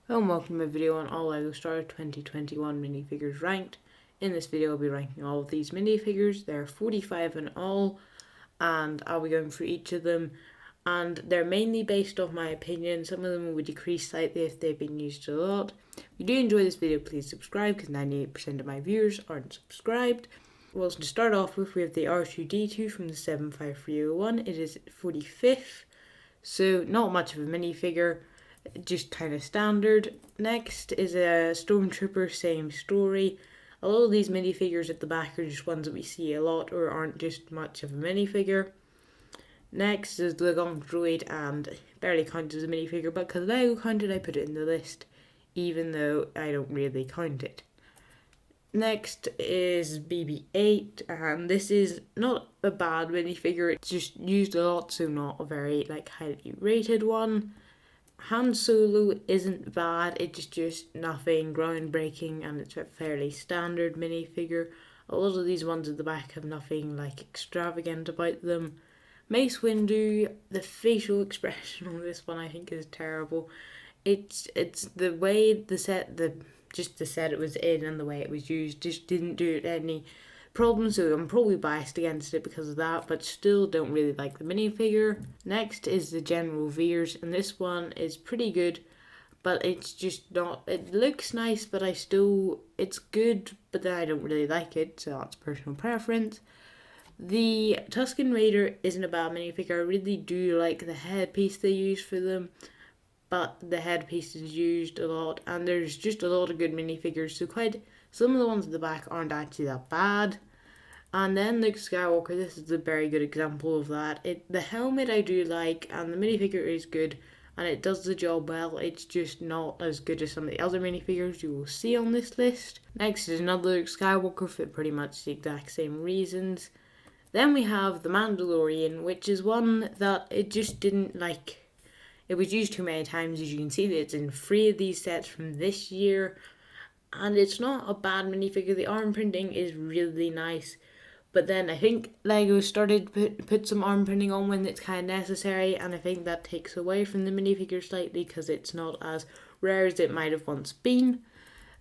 Hello and welcome to my video on all LEGO Star 2021 minifigures ranked. In this video I'll be ranking all of these minifigures. There are 45 in all and I'll be going through each of them, and they're mainly based off my opinion. Some of them will decrease slightly if they've been used a lot. If you do enjoy this video, please subscribe because 98% of my viewers aren't subscribed. Well, to start off with, we have the R2-D2 from the 75301. It is 45th, so not much of a minifigure, just kind of standard. Next is a Stormtrooper, same story. A lot of these minifigures at the back are just ones that we see a lot or aren't just much of a minifigure. Next is the Gonk Droid, and barely counted as a minifigure, but because LEGO counted I put it in the list, even though I don't really count it. Next is BB-8, and this is not a bad minifigure, it's just used a lot, so not a very highly rated one. Han Solo isn't bad, it's just nothing groundbreaking and it's a fairly standard minifigure. A lot of these ones at the back have nothing extravagant about them. Mace Windu, the facial expression on this one I think is terrible. It's the way the set it was in and the way it was used just didn't do it any problem, so I'm probably biased against it because of that, but still don't really like the minifigure. Next is the General Veers, and this one is pretty good, but it's just not, it looks nice, but it's good, but then I don't really like it, so that's personal preference. The Tuscan Raider isn't a bad minifigure. I really do like the headpiece they use for them, but the headpiece is used a lot, and there's just a lot of good minifigures, so some of the ones at the back aren't actually that bad. And then Luke Skywalker, this is a very good example of that. The helmet I do like, and the minifigure is good, and it does the job well. It's just not as good as some of the other minifigures you will see on this list. Next is another Luke Skywalker for pretty much the exact same reasons. Then we have the Mandalorian, which is one that it just didn't it was used too many times. As you can see, that it's in 3 of these sets from this year, and it's not a bad minifigure. The arm printing is really nice, but then I think LEGO started put some arm printing on when it's kind of necessary, and I think that takes away from the minifigure slightly because it's not as rare as it might have once been.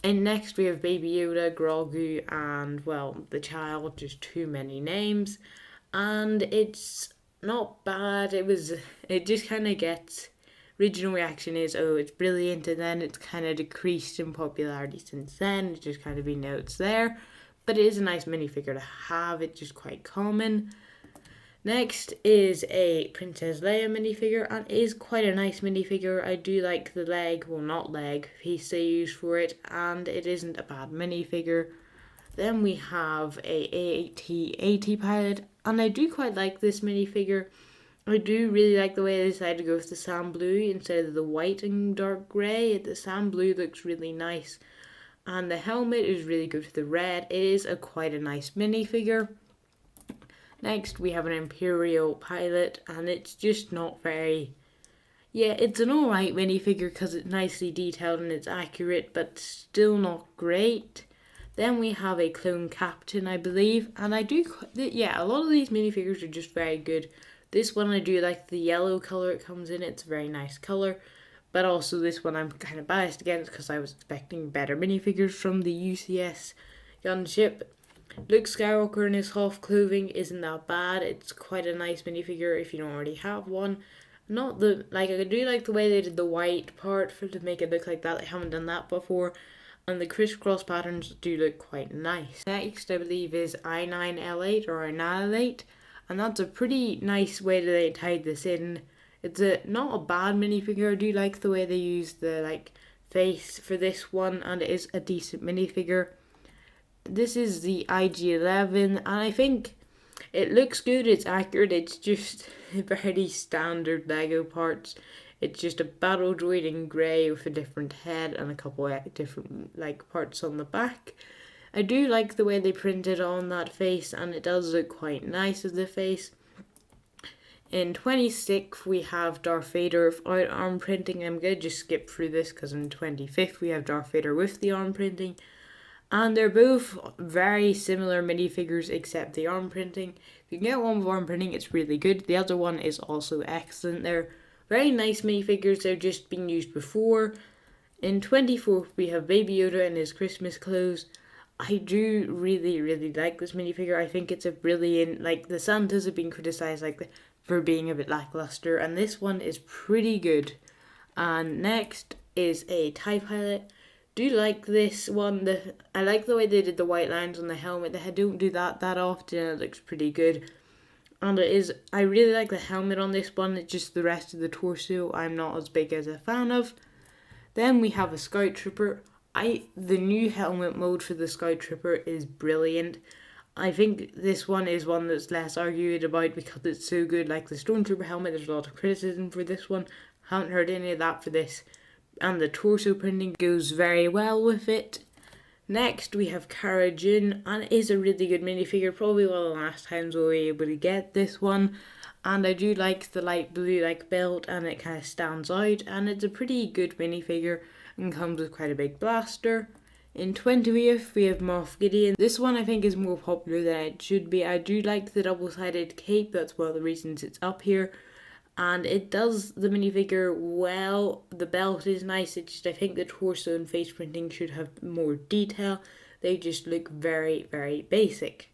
And next we have Baby Yoda, Grogu, and well, the child, just too many names. And it's not bad. It just kind of gets, original reaction is, oh, it's brilliant, and then it's kind of decreased in popularity since then. It's just kind of been notes there, but it is a nice minifigure to have. It's just quite common. Next is a Princess Leia minifigure, and it is quite a nice minifigure. I do like the leg piece they use for it, and it isn't a bad minifigure. Then we have a AT-AT pilot, and I do quite like this minifigure. I do really like the way they decided to go with the sand blue instead of the white and dark grey. The sand blue looks really nice, and the helmet is really good with the red. It is quite a nice minifigure. Next we have an Imperial pilot, and it's just not very, it's an alright minifigure because it's nicely detailed and it's accurate, but still not great. Then we have a clone captain, I believe, and a lot of these minifigures are just very good. This one I do like the yellow colour it comes in, it's a very nice colour, but also this one I'm kind of biased against because I was expecting better minifigures from the UCS gunship. Luke Skywalker in his half clothing isn't that bad. It's quite a nice minifigure if you don't already have one. I do like the way they did the white part to make it look like that. I haven't done that before. And the crisscross patterns do look quite nice. Next, I believe, is I9L8 or Annihilate. And that's a pretty nice way that they tied this in. It's not a bad minifigure. I do like the way they use the face for this one, and it is a decent minifigure. This is the IG-11, and I think it looks good, it's accurate, it's just very standard LEGO parts. It's just a battle droid in grey with a different head and a couple of different parts on the back. I do like the way they printed on that face, and it does look quite nice as the face. In 26th we have Darth Vader without arm printing. I'm going to just skip through this because in 25th we have Darth Vader with the arm printing. And they're both very similar minifigures except the arm printing. If you can get one with arm printing, it's really good. The other one is also excellent. They're very nice minifigures. They're just been used before. In 24th, we have Baby Yoda in his Christmas clothes. I do really like this minifigure. I think it's a brilliant, like, the Santas have been criticised for being a bit lackluster, and this one is pretty good. And next is a TIE Pilot. Do like this one. I like the way they did the white lines on the helmet. They don't do that often. It looks pretty good. And I really like the helmet on this one. It's just the rest of the torso I'm not as big as a fan of. Then we have a Scout Trooper. The new helmet mode for the Scout Trooper is brilliant. I think this one is one that's less argued about because it's so good. Like the Stormtrooper helmet, there's a lot of criticism for this one. Haven't heard any of that for this. And the torso printing goes very well with it. Next, we have Cara Dune, and it is a really good minifigure. Probably one of the last times we'll be able to get this one. And I do like the light blue belt, and it kind of stands out. And it's a pretty good minifigure and comes with quite a big blaster. In 20th, we have Morph Gideon. This one I think is more popular than it should be. I do like the double-sided cape. That's one of the reasons it's up here. And it does the minifigure well. The belt is nice. It's just I think the torso and face printing should have more detail. They just look very, very basic.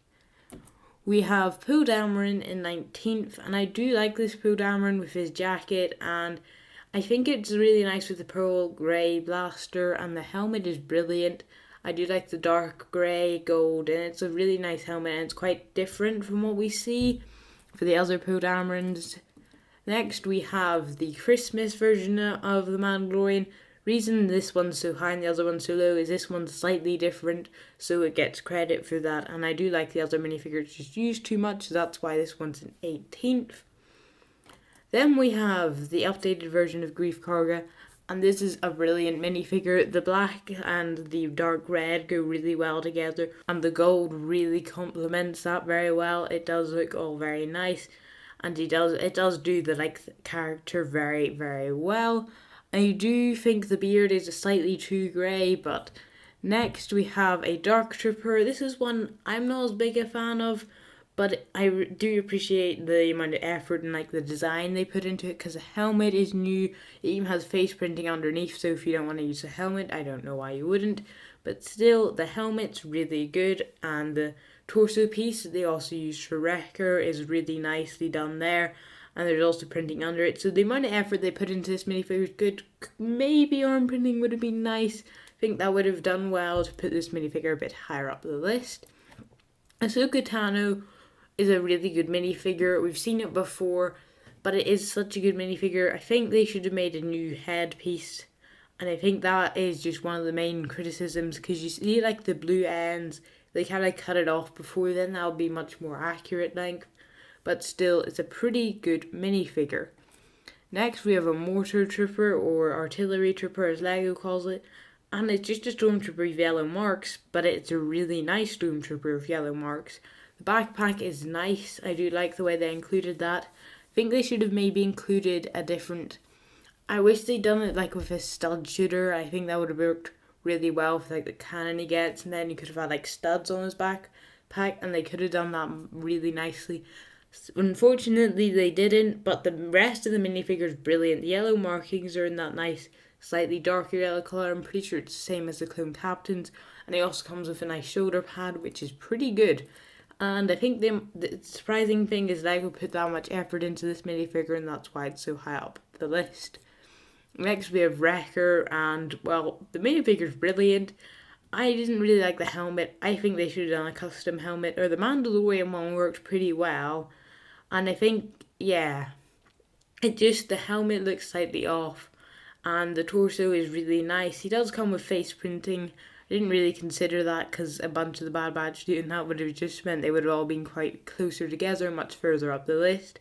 We have Poe Dameron in 19th, and I do like this Poe Dameron with his jacket, and I think it's really nice with the pearl grey blaster, and the helmet is brilliant. I do like the dark grey gold, and it's a really nice helmet, and it's quite different from what we see for the other Poe Damerons. Next, we have the Christmas version of the Mandalorian. Reason this one's so high and the other one's so low is this one's slightly different, so it gets credit for that. And I do like the other minifigures just used too much, so that's why this one's in 18th. Then we have the updated version of Grief Karga, and this is a brilliant minifigure. The black and the dark red go really well together, and the gold really complements that very well. It does look all very nice. And it does do the character very, very well. I do think the beard is slightly too grey, but next we have a Dark Trooper. This is one I'm not as big a fan of, but I do appreciate the amount of effort and the design they put into it, because the helmet is new. It even has face printing underneath, so if you don't want to use a helmet, I don't know why you wouldn't. But still, the helmet's really good, and the torso piece that they also used for Wrecker is really nicely done there, and there's also printing under it. So the amount of effort they put into this minifigure is good. Maybe arm printing would have been nice. I think that would have done well to put this minifigure a bit higher up the list. Ahsoka Tano is a really good minifigure. We've seen it before, but it is such a good minifigure. I think they should have made a new headpiece, and I think that is just one of the main criticisms, because you see the blue ends, they kind of cut it off before then. That would be much more accurate length, but still, it's a pretty good minifigure. Next, we have a Mortar Trooper, or Artillery Trooper as Lego calls it, and it's just a Stormtrooper with yellow marks, but it's a really nice Stormtrooper with yellow marks. The backpack is nice. I do like the way they included that. I think they should have maybe included a different... I wish they'd done it with a stud shooter. I think that would have worked really well for the cannon he gets, and then you could have had studs on his backpack, and they could have done that really nicely. Unfortunately, they didn't, but the rest of the minifigure is brilliant. The yellow markings are in that nice, slightly darker yellow colour. I'm pretty sure it's the same as the Clone Captain's, and it also comes with a nice shoulder pad, which is pretty good. And I think the surprising thing is Lego put that much effort into this minifigure, and that's why it's so high up the list. Next, we have Wrecker, and, well, the minifigure's brilliant. I didn't really like the helmet. I think they should have done a custom helmet, or the Mandalorian one worked pretty well. And I think, yeah, the helmet looks slightly off, and the torso is really nice. He does come with face printing. I didn't really consider that, because a bunch of the Bad Batch doing that would have just meant they would have all been quite closer together, much further up the list.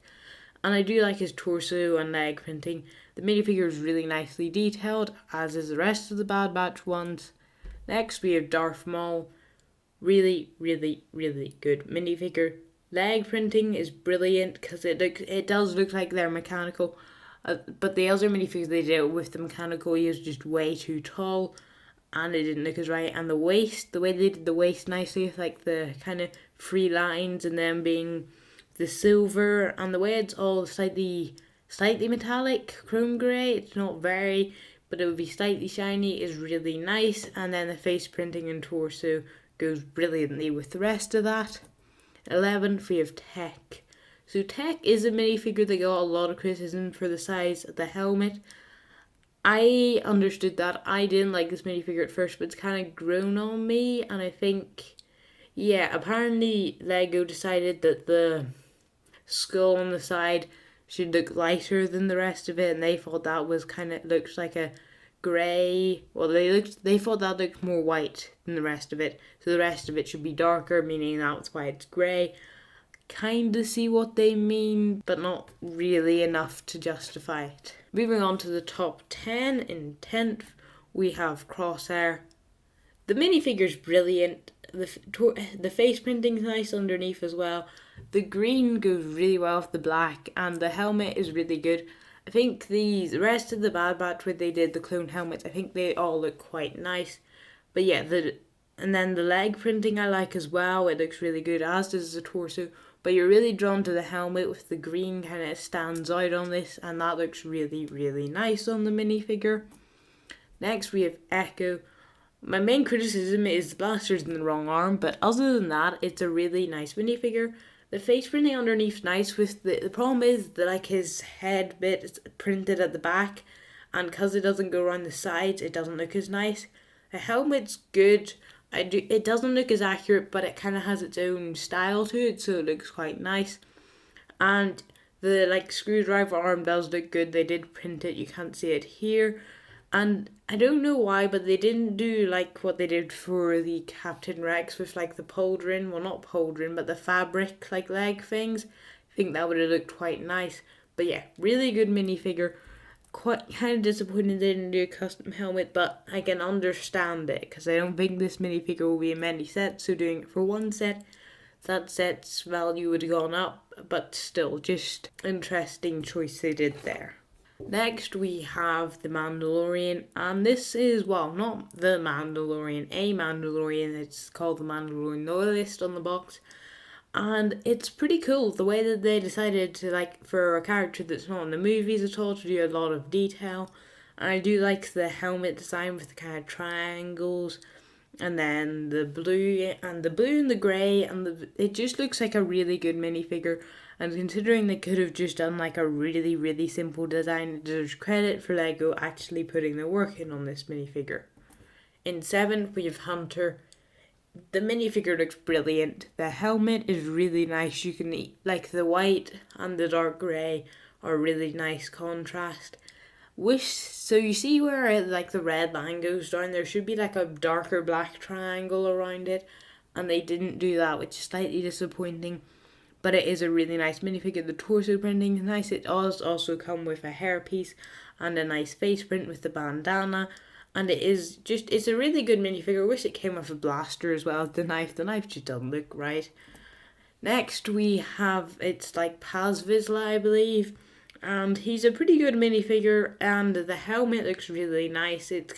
And I do like his torso and leg printing. The minifigure is really nicely detailed, as is the rest of the Bad Batch ones. Next, we have Darth Maul. Really, really, really good minifigure. Leg printing is brilliant, because it does look like they're mechanical. But the other minifigures they did with the mechanical, he was just way too tall, and it didn't look as right. And the waist, the way they did the waist nicely, with the kind of free lines, and then being the silver, and the way it's all slightly metallic, chrome grey. It's not very but it would be slightly shiny, is really nice. And then the face printing and torso goes brilliantly with the rest of that. 11th, we have Tech. So Tech is a minifigure that got a lot of criticism for the size of the helmet. I understood that. I didn't like this minifigure at first, but it's kind of grown on me. And I think, yeah, apparently Lego decided that the skull on the side should look lighter than the rest of it, and they thought that was kind of looks like a grey. Well, they thought that looked more white than the rest of it, so the rest of it should be darker, meaning that's why it's grey. Kind of see what they mean, but not really enough to justify it. Moving on to the top 10. In 10th, we have Crosshair. The minifigure's brilliant. The face printing's nice underneath as well. The green goes really well with the black, and the helmet is really good. I think the rest of the Bad Batch where they did the clone helmets, I think they all look quite nice. But yeah, and then the leg printing I like as well. It looks really good, as does the torso. But you're really drawn to the helmet with the green, kind of stands out on this, and that looks really, really nice on the minifigure. Next we have Echo. My main criticism is the blaster's in the wrong arm, but other than that, it's a really nice minifigure. The face printing underneath's nice. With the problem is that like his head bit is printed at the back, and because it doesn't go around the sides, it doesn't look as nice. The helmet's good. It doesn't look as accurate, but it kind of has its own style to it, so it looks quite nice. And the like screwdriver arm does look good. They did print it. You can't see it here. And I don't know why, but they didn't do like what they did for the Captain Rex with like the pauldron, well not pauldron, but the fabric like leg things. I think that would have looked quite nice. But yeah, really good minifigure. Quite kind of disappointed they didn't do a custom helmet, but I can understand it because I don't think this minifigure will be in many sets. So doing it for one set, that set's value would have gone up, but still just interesting choice they did there. Next we have the Mandalorian, and this is, well, not the Mandalorian, a Mandalorian. It's called the Mandalorian Loyalist on the box, and it's pretty cool the way that they decided to, like, for a character that's not in the movies at all, to do a lot of detail. And I do like the helmet design with the kind of triangles, and then the blue and the grey, and it just looks like a really good minifigure. And considering they could have just done like a really, really simple design, it deserves credit for Lego actually putting their work in on this minifigure. In 7th, we have Hunter. The minifigure looks brilliant. The helmet is really nice. You can like the white and the dark grey are really nice contrast. So you see where like the red line goes down, there should be like a darker black triangle around it, and they didn't do that, which is slightly disappointing. But it is a really nice minifigure. The torso printing is nice. It does also come with a hairpiece and a nice face print with the bandana. And it's a really good minifigure. I wish it came with a blaster as well. The knife just doesn't look right. Next we have, it's like Paz Vizsla, I believe. And he's a pretty good minifigure. And the helmet looks really nice. It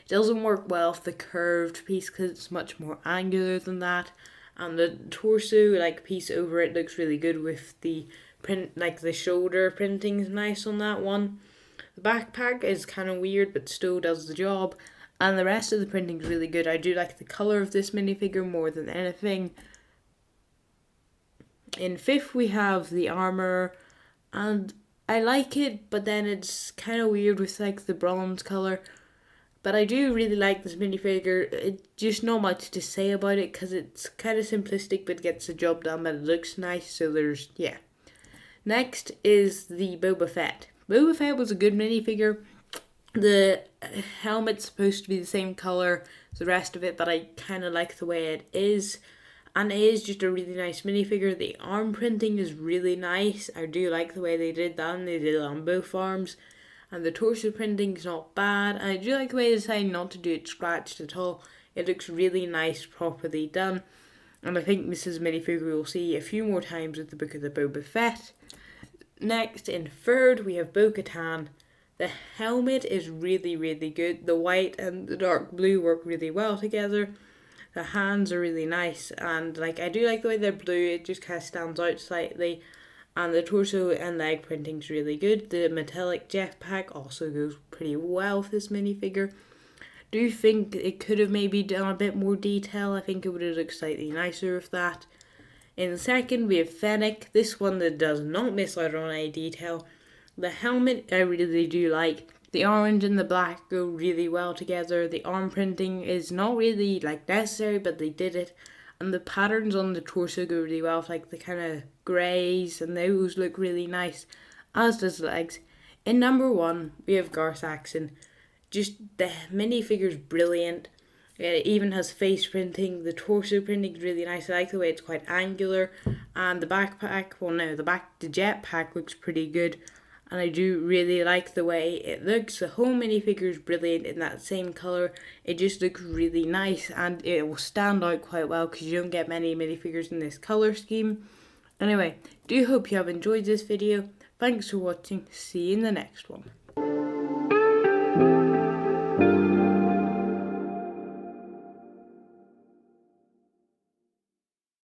doesn't work well with the curved piece because it's much more angular than that. And the torso, like, piece over it looks really good with the print, like, the shoulder printing is nice on that one. The backpack is kind of weird, but still does the job. And the rest of the printing is really good. I do like the colour of this minifigure more than anything. In 5th, we have the armour. And I like it, but then it's kind of weird with, like, the bronze colour. But I do really like this minifigure. It's just not much to say about it because it's kind of simplistic but gets the job done, but it looks nice, so yeah. Next is the Boba Fett. Boba Fett was a good minifigure. The helmet's supposed to be the same colour as the rest of it, but I kind of like the way it is. And it is just a really nice minifigure. The arm printing is really nice. I do like the way they did that, and they did it on both arms. And the torso printing is not bad. And I do like the way they decided not to do it scratched at all. It looks really nice, properly done. And I think this is a minifigure we'll see a few more times with the Book of the Boba Fett. Next, in 3rd, we have Bogutan. The helmet is really, really good. The white and the dark blue work really well together. The hands are really nice. And I do like the way they're blue. It just kind of stands out slightly. And the torso and leg printing's really good. The metallic jetpack also goes pretty well with this minifigure. Do you think it could have maybe done a bit more detail? I think it would have looked slightly nicer with that. In the second, we have Fennec. This one that does not miss out on any detail. The helmet I really do like. The orange and the black go really well together. The arm printing is not really necessary, but they did it. And the patterns on the torso go really well, the kind of greys, and those look really nice, as does the legs. In number 1, we have Garth Axon. Just the minifigure's brilliant. It even has face printing. The torso printing is really nice. I like the way it's quite angular. And the backpack, the jetpack looks pretty good. And I do really like the way it looks. The whole minifigure is brilliant in that same colour. It just looks really nice, and it will stand out quite well because you don't get many minifigures in this colour scheme. Anyway, do hope you have enjoyed this video. Thanks for watching. See you in the next one.